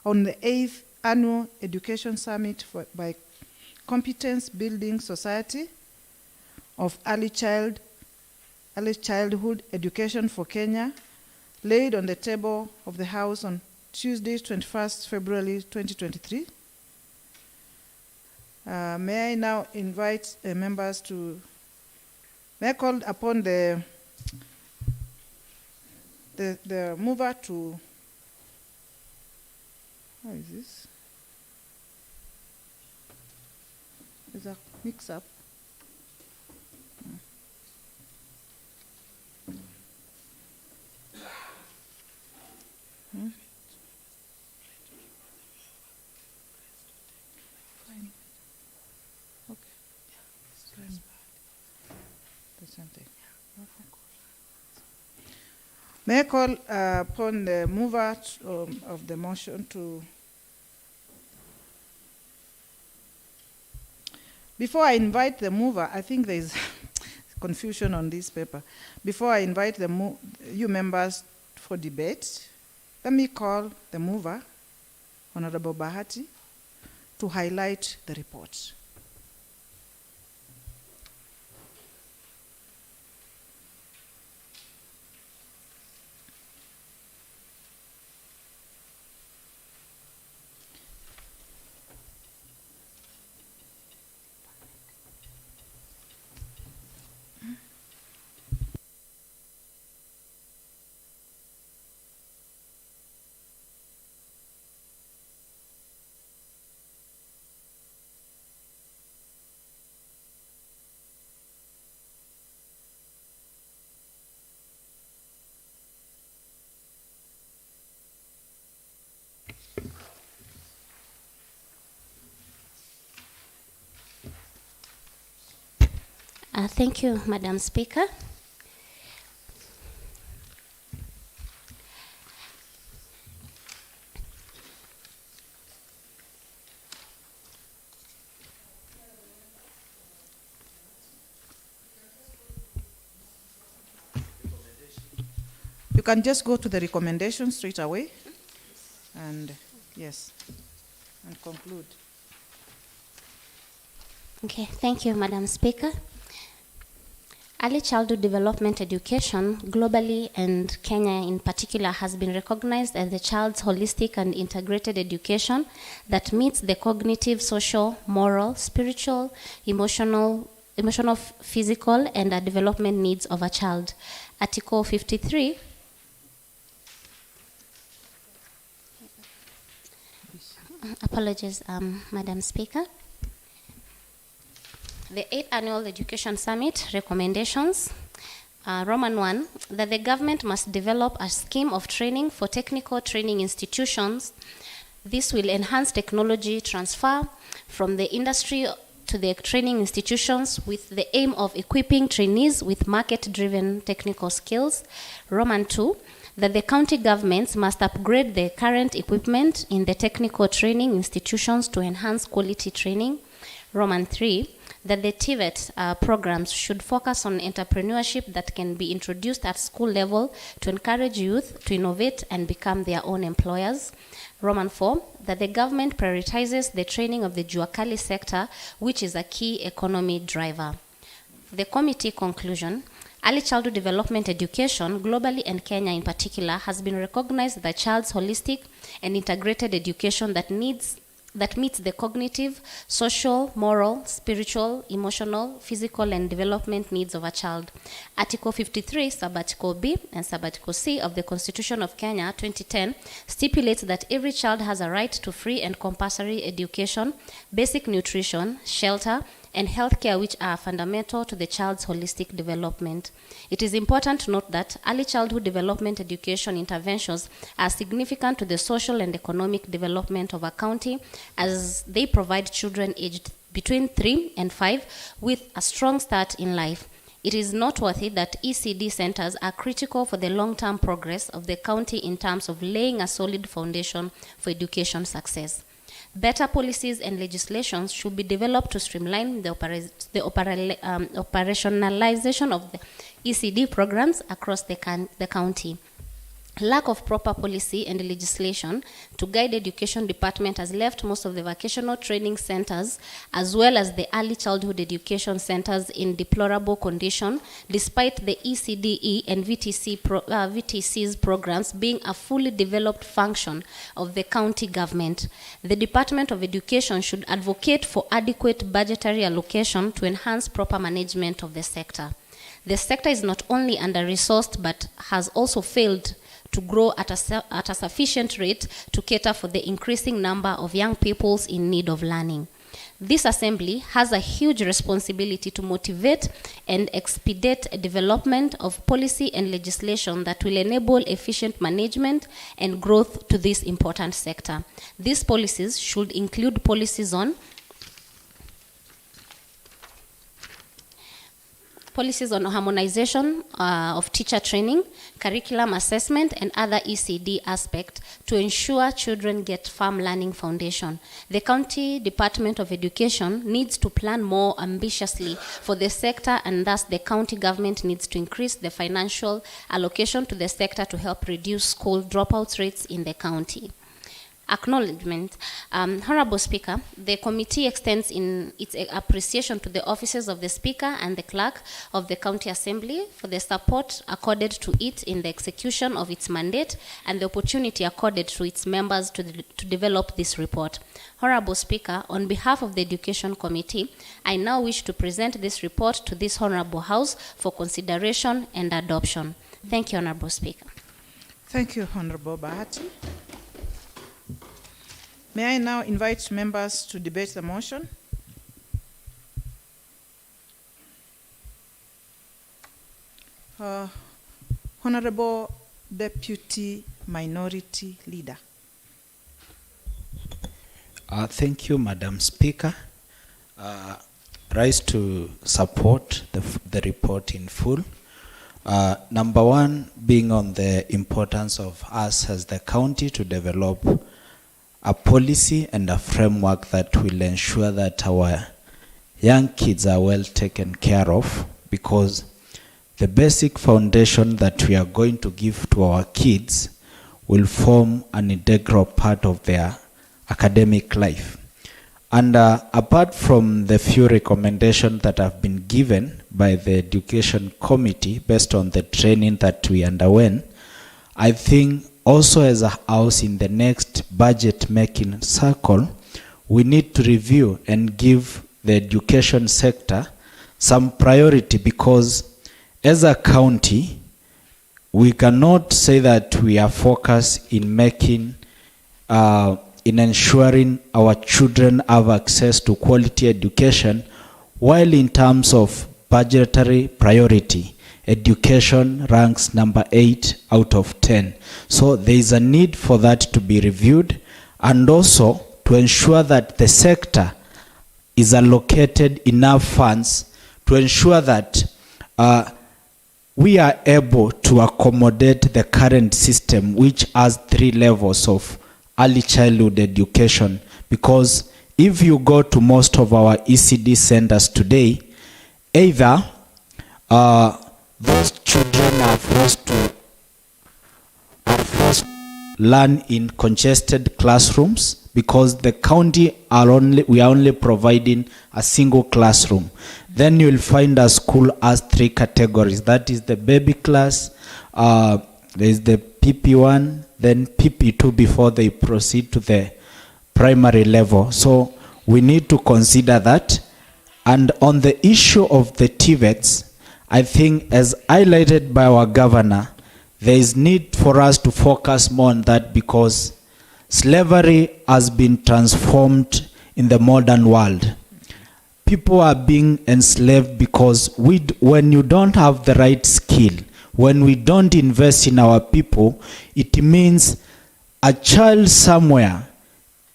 on the 8th Annual Education Summit by Competence Building Society of Early Childhood Education for Kenya, laid on the table of the House on Tuesday, 21st February 2023. May I now invite members to, may I call upon the mover to, how is this? There's a mix-up. Fine. Okay. Fine. The same thing. May I call upon the mover of the motion to... Before I invite the mover, I think there is confusion on this paper. Before I invite you members for debate, let me call the mover, Honorable Bahati, to highlight the report. Thank you, Madam Speaker. You can just go to the recommendation straight away and, yes, and conclude. Okay, thank you, Madam Speaker. Early childhood development education globally and Kenya in particular has been recognized as the child's holistic and integrated education that meets the cognitive, social, moral, spiritual, emotional, physical, and development needs of a child. Article 53 apologies, Madam Speaker. The 8th Annual Education Summit recommendations, Roman 1, that the government must develop a scheme of training for technical training institutions. This will enhance technology transfer from the industry to the training institutions with the aim of equipping trainees with market-driven technical skills. Roman 2, that the county governments must upgrade the current equipment in the technical training institutions to enhance quality training. Roman 3, that the TVET programs should focus on entrepreneurship that can be introduced at school level to encourage youth to innovate and become their own employers. Roman 4, that the government prioritizes the training of the Juakali sector, which is a key economy driver. The committee conclusion, early childhood development education, globally and Kenya in particular, has been recognized as the child's holistic and integrated education that meets the cognitive, social, moral, spiritual, emotional, physical, and development needs of a child. Article 53, Subarticle B and Subarticle C of the Constitution of Kenya 2010 stipulates that every child has a right to free and compulsory education, basic nutrition, shelter, and healthcare, which are fundamental to the child's holistic development. It is important to note that early childhood development education interventions are significant to the social and economic development of a county, as they provide children aged between 3 and 5 with a strong start in life. It is noteworthy that ECD centers are critical for the long-term progress of the county in terms of laying a solid foundation for education success. Better policies and legislations should be developed to streamline the operationalization of the ECD programs across the county. Lack of proper policy and legislation to guide education department has left most of the vocational training centers as well as the early childhood education centers in deplorable condition, despite the ECDE and VTC's programs being a fully developed function of the county government. The Department of Education should advocate for adequate budgetary allocation to enhance proper management of the sector. The sector is not only under-resourced but has also failed to grow at a sufficient rate to cater for the increasing number of young peoples in need of learning. This assembly has a huge responsibility to motivate and expedite development of policy and legislation that will enable efficient management and growth to this important sector. These policies should include policies on harmonization of teacher training, curriculum assessment, and other ECD aspects to ensure children get firm learning foundation. The County Department of Education needs to plan more ambitiously for the sector, and thus the county government needs to increase the financial allocation to the sector to help reduce school dropout rates in the county. Acknowledgement. Honorable Speaker, the committee extends in its appreciation to the offices of the Speaker and the Clerk of the County Assembly for the support accorded to it in the execution of its mandate and the opportunity accorded to its members to develop this report. Honorable Speaker, on behalf of the Education Committee, I now wish to present this report to this Honorable House for consideration and adoption. Thank you, Honorable Speaker. Thank you, Honorable Bahati. May I now invite members to debate the motion? Honorable Deputy Minority Leader. Thank you, Madam Speaker. Rise to support the report in full. Number one, being on the importance of us as the county to develop a policy and a framework that will ensure that our young kids are well taken care of, because the basic foundation that we are going to give to our kids will form an integral part of their academic life. And apart from the few recommendations that have been given by the Education Committee based on the training that we underwent, I think also as a house in the next budget making cycle, we need to review and give the education sector some priority, because as a county, we cannot say that we are focused in making, in ensuring our children have access to quality education, while in terms of budgetary priority, education ranks number 8 out of 10. So there is a need for that to be reviewed, and also to ensure that the sector is allocated enough funds to ensure that we are able to accommodate the current system, which has 3 levels of early childhood education. Because if you go to most of our ECD centers today, either those children are forced to learn in congested classrooms, because the county we are only providing a single classroom. Then you will find a school has 3 categories. That is the baby class, there is the PP1, then PP2 before they proceed to the primary level. So we need to consider that. And on the issue of the TVETs, I think, as highlighted by our governor, there is need for us to focus more on that, because slavery has been transformed in the modern world. People are being enslaved because when you don't have the right skill, when we don't invest in our people, it means a child somewhere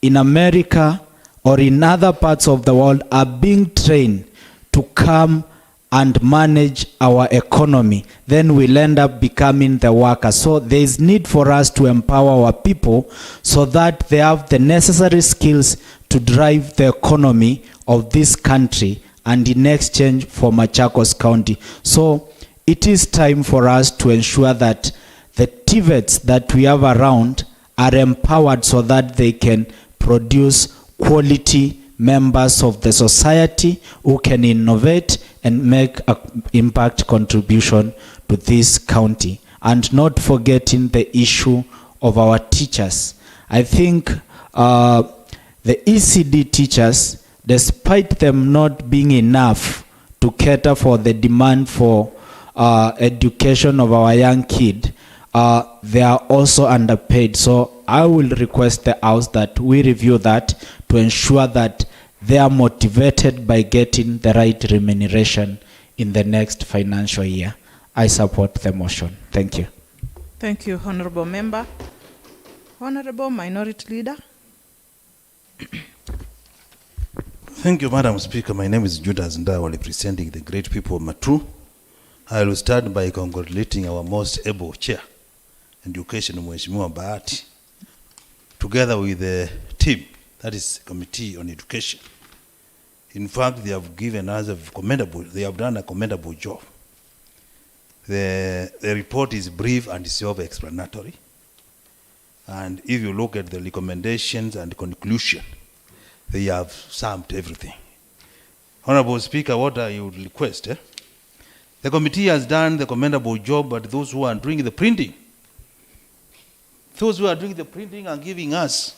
in America or in other parts of the world are being trained to come and manage our economy. Then we'll end up becoming the workers. So there is need for us to empower our people so that they have the necessary skills to drive the economy of this country and in exchange for Machakos County. So it is time for us to ensure that the TVETs that we have around are empowered so that they can produce quality members of the society who can innovate and make an impact contribution to this county. And not forgetting the issue of our teachers. I think the ECD teachers, despite them not being enough to cater for the demand for education of our young kid, they are also underpaid. So I will request the House that we review that to ensure that they are motivated by getting the right remuneration in the next financial year. I support the motion. Thank you. Thank you, Honorable Member. Honorable Minority Leader. Thank you, Madam Speaker. My name is Judas Ndawa, representing the great people of Matru. I will start by congratulating our most able chair, Education, Mheshimiwa Bahati, together with the team, that is Committee on Education. In fact, they have given us they have done a commendable job. The report is brief and self-explanatory. And if you look at the recommendations and conclusion, they have summed everything. Honorable Speaker, what I would request, the committee has done the commendable job, but those who are doing the printing, are giving us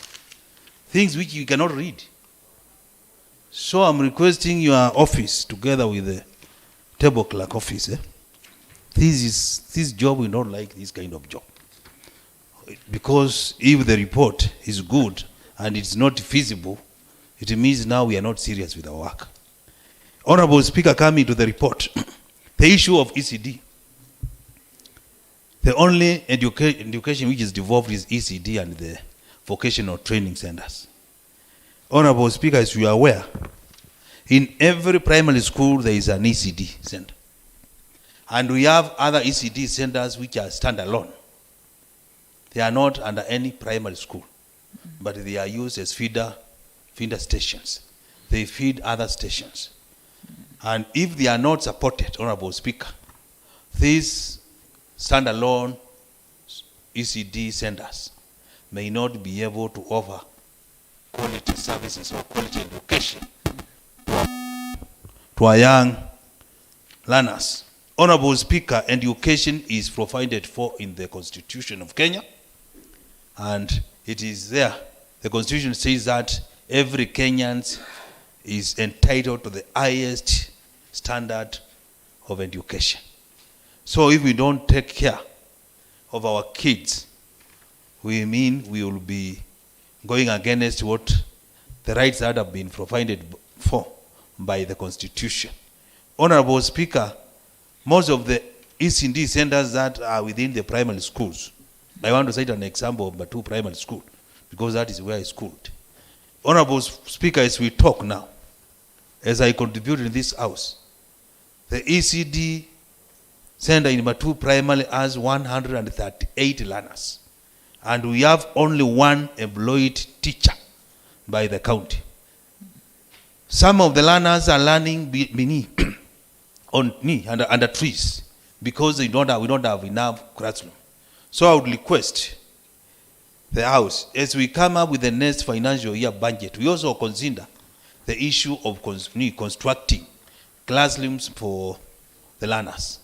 things which you cannot read. So I'm requesting your office, together with the table clerk office, this job, we don't like this kind of job. Because if the report is good and it's not feasible, it means now we are not serious with our work. Honorable Speaker, coming to the report, the issue of ECD. The only education which is devolved is ECD and the vocational training centers. Honorable Speaker, as you are aware, in every primary school there is an ECD center. And we have other ECD centers which are standalone. They are not under any primary school, but they are used as feeder stations. They feed other stations. And if they are not supported, Honorable Speaker, these standalone ECD centers may not be able to offer quality services or quality education to our young learners. Honorable Speaker, education is provided for in the Constitution of Kenya, and it is there. The Constitution says that every Kenyan is entitled to the highest standard of education. So if we don't take care of our kids, we mean we will be going against what the rights that have been provided for by the Constitution. Honorable Speaker, most of the ECD centers that are within the primary schools, I want to cite an example of Batu Primary School, because that is where I schooled. Honorable Speaker, as we talk now, as I contribute in this house, the ECD center in Batu Primary has 138 learners. And we have only one employed teacher by the county. Some of the learners are learning beneath under trees, because we don't have enough classroom. So I would request the House, as we come up with the next financial year budget, we also consider the issue of constructing classrooms for the learners.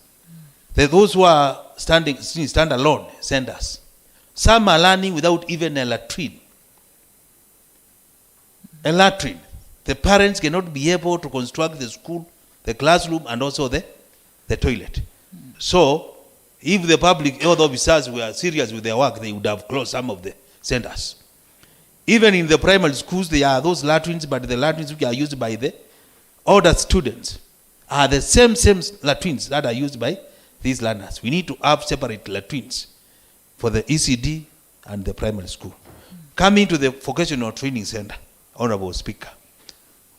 Those who are stand alone centers, some are learning without even a latrine. A latrine. The parents cannot be able to construct the school, the classroom, and also the toilet. So, if the public health officers were serious with their work, they would have closed some of the centers. Even in the primary schools, there are those latrines, but the latrines which are used by the older students are the same latrines that are used by these learners. We need to have separate latrines for the ECD and the primary school. Coming to the vocational training center, Honorable Speaker,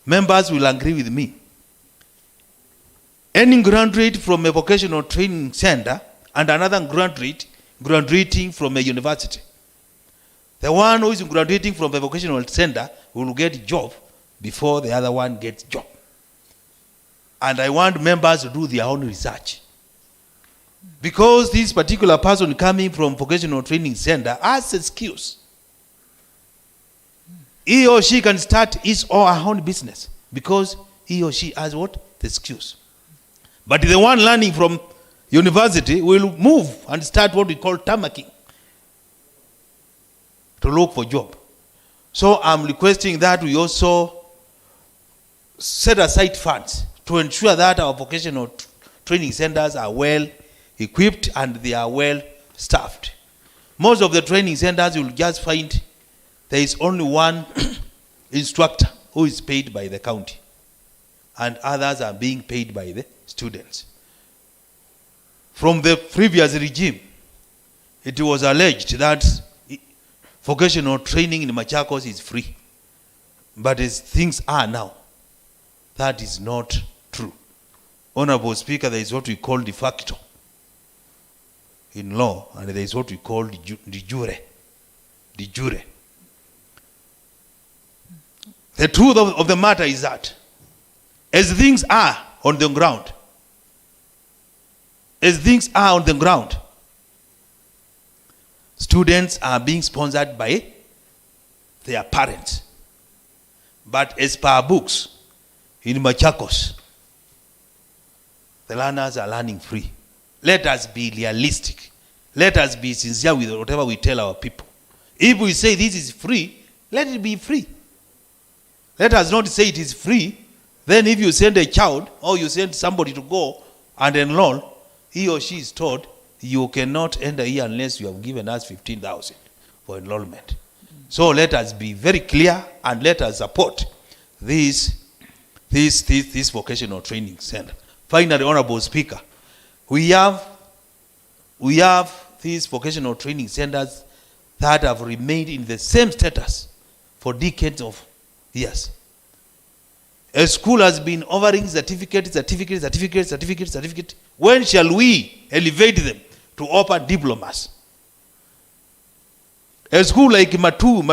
members will agree with me. Any graduate from a vocational training center and another graduating from a university, the one who is graduating from a vocational center will get a job before the other one gets job. And I want members to do their own research. Because this particular person coming from vocational training center has a skills. He or she can start his or her own business because he or she has what? The skills. But the one learning from university will move and start what we call tamarking to look for job. So I'm requesting that we also set aside funds to ensure that our vocational training centers are well equipped and they are well staffed. Most of the training centers you will just find there is only one instructor who is paid by the county and others are being paid by the students. From the previous regime, it was alleged that vocational training in Machakos is free. But as things are now, that is not true. Honorable Speaker, there is what we call de facto in law, and there is what we call de jure. De jure. The truth of the matter is that as things are on the ground, students are being sponsored by their parents. But as per books, in Machakos, the learners are learning free. Let us be realistic. Let us be sincere with whatever we tell our people. If we say this is free, let it be free. Let us not say it is free. Then if you send a child or you send somebody to go and enroll, he or she is told, you cannot enter here unless you have given us 15,000 for enrollment. So let us be very clear and let us support this vocational training center. Finally, Honorable Speaker, we have these vocational training centers that have remained in the same status for decades of years. A school has been offering certificate. When shall we elevate them to offer diplomas? A school like Matu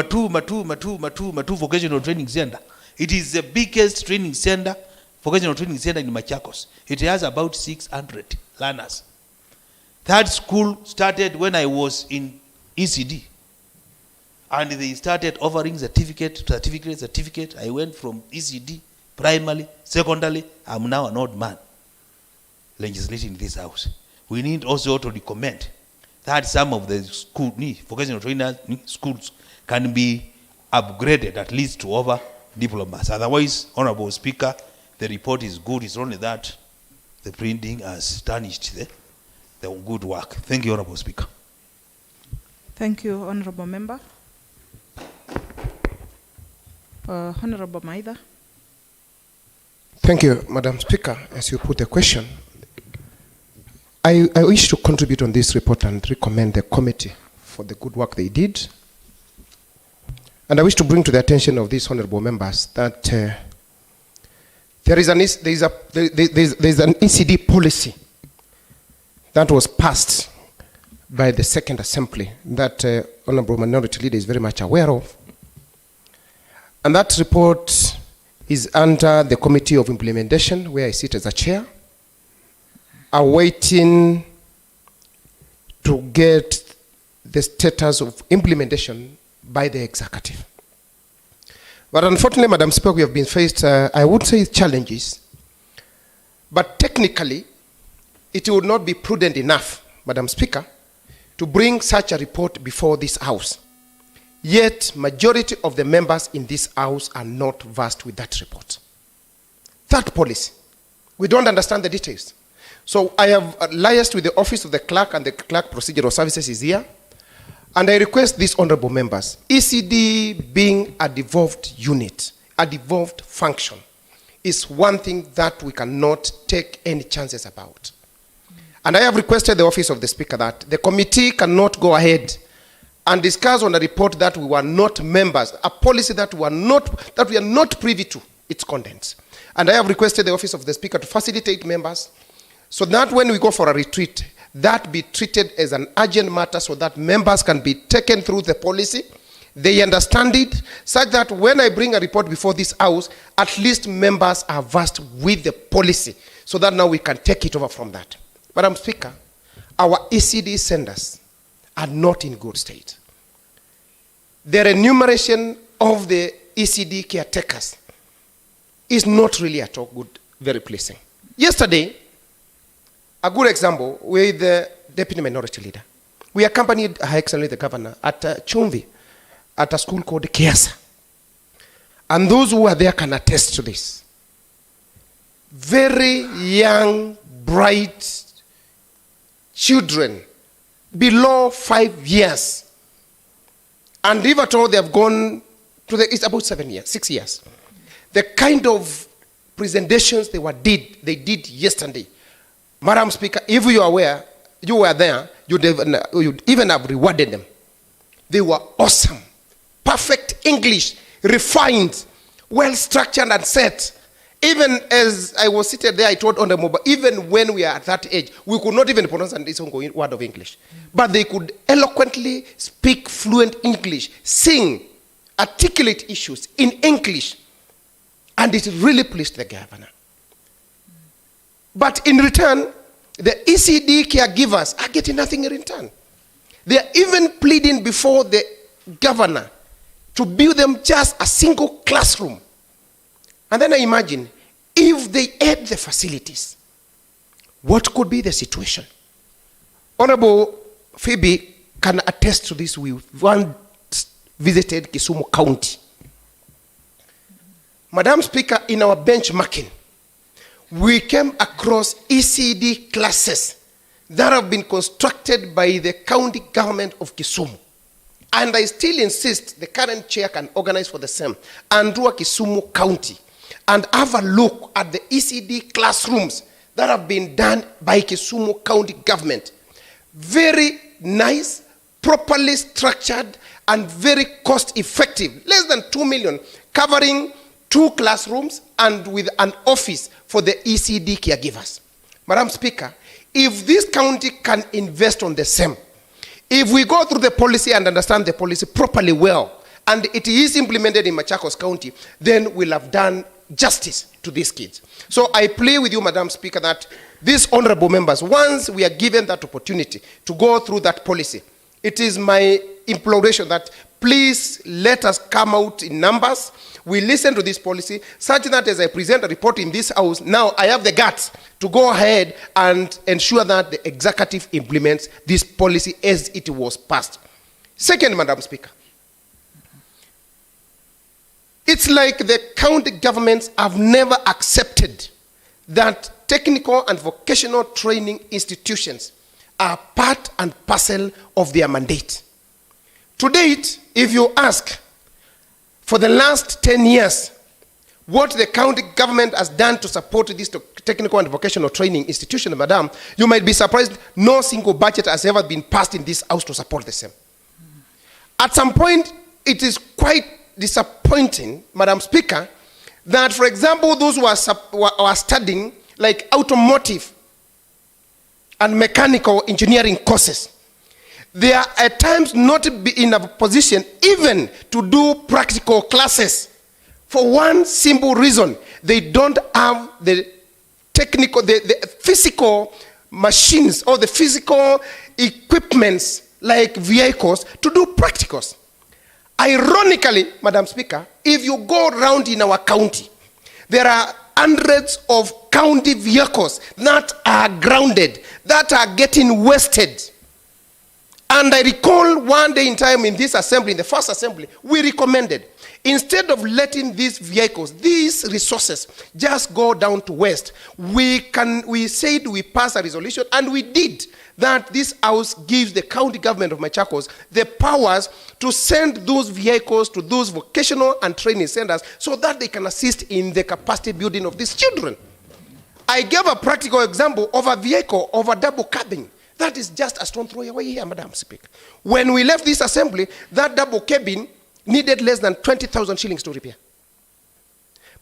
Vocational Training Center, it is the biggest training center, vocational training center in Machakos. It has about 600 learners. That school started when I was in ECD. And they started offering certificate. I went from ECD, primary, secondary. I'm now an old man legislating in this house. We need also to recommend that some of the school, vocational trainers schools can be upgraded at least to over diplomas. Otherwise, Honorable Speaker, the report is good. It's only that the printing has tarnished the good work. Thank you, Honorable Speaker. Thank you, Honorable Member. Honorable Maida. Thank you, Madam Speaker. As you put the question, I wish to contribute on this report and recommend the committee for the good work they did. And I wish to bring to the attention of these honorable members that there is an ECD policy that was passed by the Second Assembly that Honorable Minority Leader is very much aware of. And that report is under the Committee of Implementation, where I sit as a chair, awaiting to get the status of implementation by the executive. But unfortunately, Madam Speaker, we have been faced, I would say, challenges. But technically, it would not be prudent enough, Madam Speaker, to bring such a report before this House. Yet, majority of the members in this House are not versed with that report. That policy, we don't understand the details. So I have liaised with the Office of the Clerk, and the Clerk Procedural Services is here. And I request these honorable members, ECD being a devolved unit, a devolved function, is one thing that we cannot take any chances about. And I have requested the Office of the Speaker that the committee cannot go ahead and discuss on a report that we were not members, a policy that we are not privy to its contents. And I have requested the Office of the Speaker to facilitate members so that when we go for a retreat, that be treated as an urgent matter so that members can be taken through the policy, they understand it, such that when I bring a report before this House, at least members are versed with the policy, so that now we can take it over from that. Madam Speaker, our ECD centers are not in good state. The remuneration of the ECD caretakers is not really at all good, very pleasing. Yesterday, a good example with the Deputy Minority Leader. We accompanied Her Excellency the Governor at Chumvi, at a school called Kiasa. And those who are there can attest to this. Very young, bright children, below 5 years. And if at all they have gone to it's about 7 years, 6 years. The kind of presentations they did yesterday. Madam Speaker, if you are aware, you were there, you'd even have rewarded them. They were awesome. Perfect English, refined, well structured and set. Even as I was seated there, I told on the mobile, even when we are at that age, we could not even pronounce this word of English. But they could eloquently speak fluent English, sing, articulate issues in English. And it really pleased the governor. But in return, the ECD caregivers are getting nothing in return. They are even pleading before the governor to build them just a single classroom. And then I imagine, if they had the facilities, what could be the situation? Honorable Phoebe can attest to this. We once visited Kisumu County. Madam Speaker, in our benchmarking, we came across ECD classes that have been constructed by the county government of Kisumu. And I still insist the current chair can organize for the same. Andua Kisumu County. And have a look at the ECD classrooms that have been done by Kisumu County government. Very nice, properly structured, and very cost effective. Less than 2 million, covering 2 classrooms and with an office for the ECD caregivers. Madam Speaker, if this county can invest on the same, if we go through the policy and understand the policy properly well, and it is implemented in Machakos County, then we'll have done justice to these kids. So I plea with you, Madam Speaker, that these honorable members, once we are given that opportunity to go through that policy, it is my imploration that please let us come out in numbers. We listen to this policy such that as I present a report in this house, now I have the guts to go ahead and ensure that the executive implements this policy as it was passed. Second, Madam Speaker, it's like the county governments have never accepted that technical and vocational training institutions are part and parcel of their mandate. To date, if you ask, for the last 10 years, what the county government has done to support this technical and vocational training institution, Madam, you might be surprised no single budget has ever been passed in this house to support the same. At some point, it is quite disappointing, Madam Speaker, that, for example, those who are studying like automotive and mechanical engineering courses, they are at times not in a position even to do practical classes for one simple reason. They don't have the technical, the physical machines or the physical equipments like vehicles to do practicals. Ironically, Madam Speaker, if you go around in our county, there are hundreds of county vehicles that are grounded, that are getting wasted. And I recall one day in time in this assembly, in the first assembly, we recommended, instead of letting these vehicles, these resources, just go down to waste, we said we pass a resolution, and we did, that this house gives the county government of Machakos the powers to send those vehicles to those vocational and training centers so that they can assist in the capacity building of these children. I gave a practical example of a vehicle of a double cabin. That is just a stone throw away here, Madam Speaker. When we left this assembly, that double cabin needed less than 20,000 shillings to repair.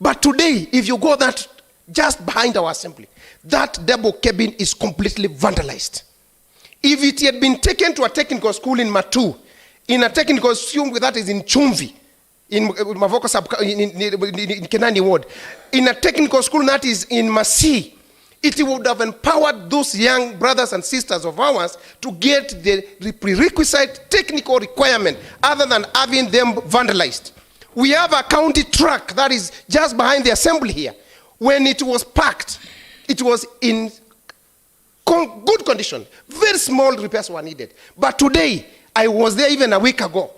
But today, if you go that just behind our assembly, that double cabin is completely vandalized. If it had been taken to a technical school in Matu, in a technical school that is in Chumvi, in Mavoko in Kenani Ward, in a technical school that is in Masi, It would have empowered those young brothers and sisters of ours to get the prerequisite technical requirement other than having them vandalized. We have a county truck that is just behind the assembly here. When it was packed, it was in good condition. Very small repairs were needed. But today, I was there even a week ago,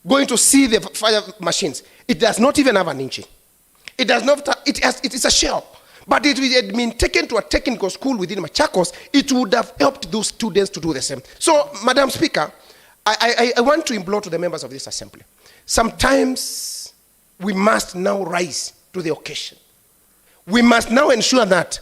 going to see the fire machines. It does not even have an engine. It does not. It is a shell. But if it had been taken to a technical school within Machakos, it would have helped those students to do the same. So, Madam Speaker, I want to implore to the members of this assembly. Sometimes we must now rise to the occasion. We must now ensure that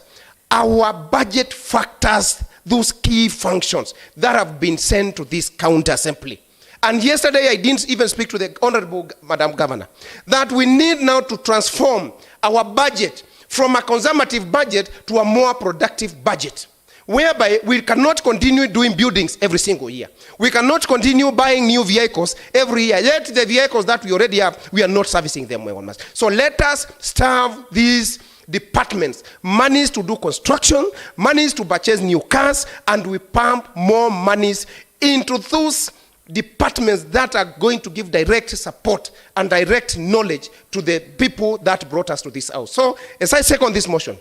our budget factors those key functions that have been sent to this county assembly. And yesterday I didn't even speak to the Honorable Madam Governor, that we need now to transform our budget from a conservative budget to a more productive budget, whereby we cannot continue doing buildings every single year. We cannot continue buying new vehicles every year. Yet the vehicles that we already have, we are not servicing them well. So let us starve these departments, monies to do construction, monies to purchase new cars, and we pump more monies into those departments that are going to give direct support and direct knowledge to the people that brought us to this house. So, as I second this motion,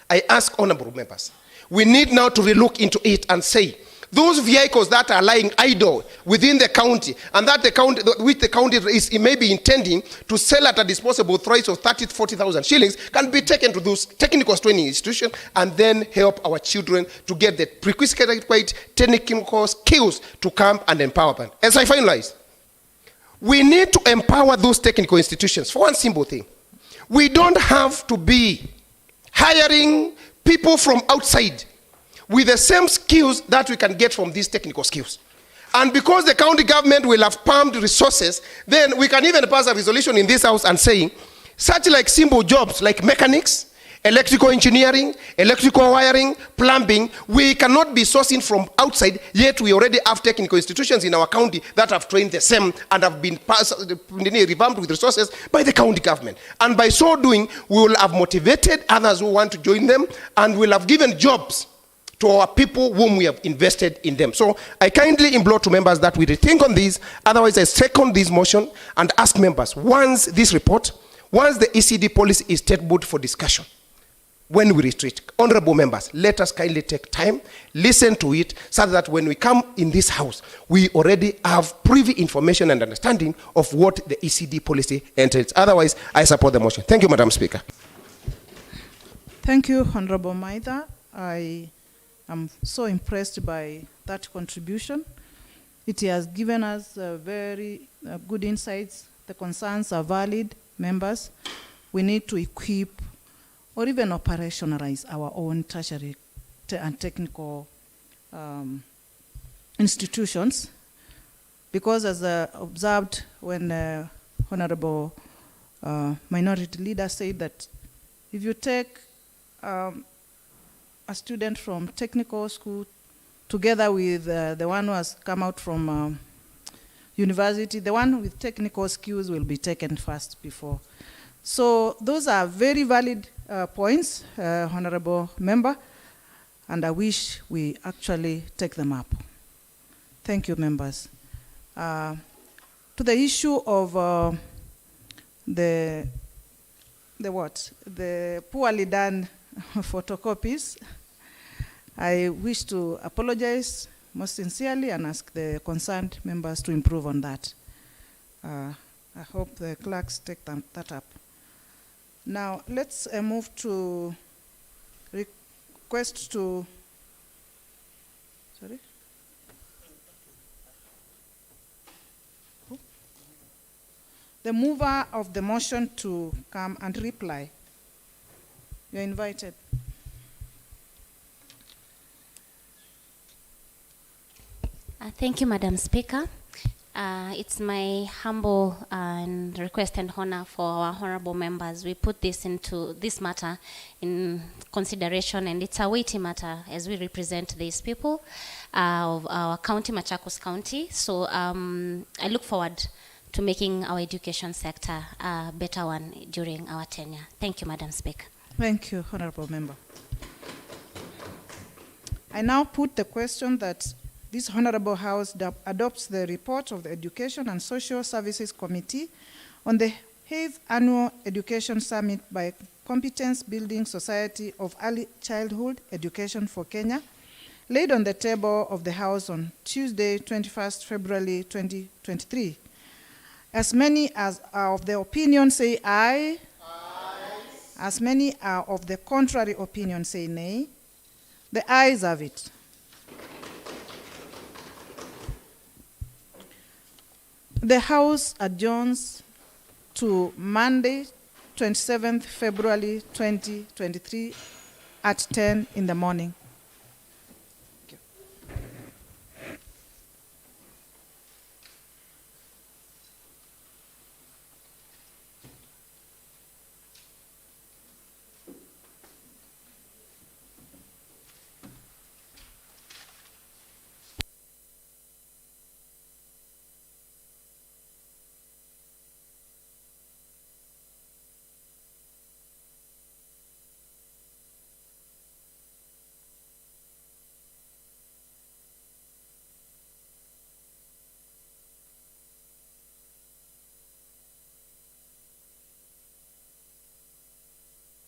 I ask honorable members, we need now to relook into it and say, those vehicles that are lying idle within the county, and that the county, which the county is maybe intending to sell at a disposable price of 30,000 to 40,000 shillings, can be taken to those technical training institutions and then help our children to get the prerequisite technical skills to come and empower them. As I finalize, we need to empower those technical institutions for one simple thing. We don't have to be hiring people from outside with the same skills that we can get from these technical skills. And because the county government will have pumped resources, then we can even pass a resolution in this house and saying, such like simple jobs like mechanics, electrical engineering, electrical wiring, plumbing, we cannot be sourcing from outside, yet we already have technical institutions in our county that have trained the same and have been revamped with resources by the county government. And by so doing, we will have motivated others who want to join them, and will have given jobs to our people whom we have invested in them. So I kindly implore to members that we rethink on this. Otherwise, I second this motion and ask members, once this report, once the ECD policy is tabled for discussion, when we retreat, honorable members, let us kindly take time, listen to it, so that when we come in this house, we already have privy information and understanding of what the ECD policy entails. Otherwise, I support the motion. Thank you, Madam Speaker. Thank you, Honorable Maitha. I'm so impressed by that contribution. It has given us very good insights. The concerns are valid, members. We need to equip or even operationalize our own tertiary and technical institutions, because as observed when Honorable Minority Leader said that if you take a student from technical school together with the one who has come out from university, the one with technical skills will be taken first before. So those are very valid points, Honorable Member, and I wish we actually take them up. Thank you, members. To the issue of the poorly done photocopies, I wish to apologize most sincerely and ask the concerned members to improve on that. I hope the clerks take that up. Now, let's move to request to, sorry? Who? The mover of the motion to come and reply. You're invited. Thank you, Madam Speaker. It's my humble request and honor for our honorable members. We put this matter in consideration, and it's a weighty matter as we represent these people of our county, Machakos County. So I look forward to making our education sector a better one during our tenure. Thank you, Madam Speaker. Thank you, Honorable Member. I now put the question that this Honorable House adopts the report of the Education and Social Services Committee on the 8th Annual Education Summit by Competence Building Society of Early Childhood Education for Kenya, laid on the table of the House on Tuesday, 21st February 2023. As many as are of the opinion say aye. Aye. As many are of the contrary opinion say nay. The ayes have it. The House adjourns to Monday, 27th February 2023 at 10 in the morning.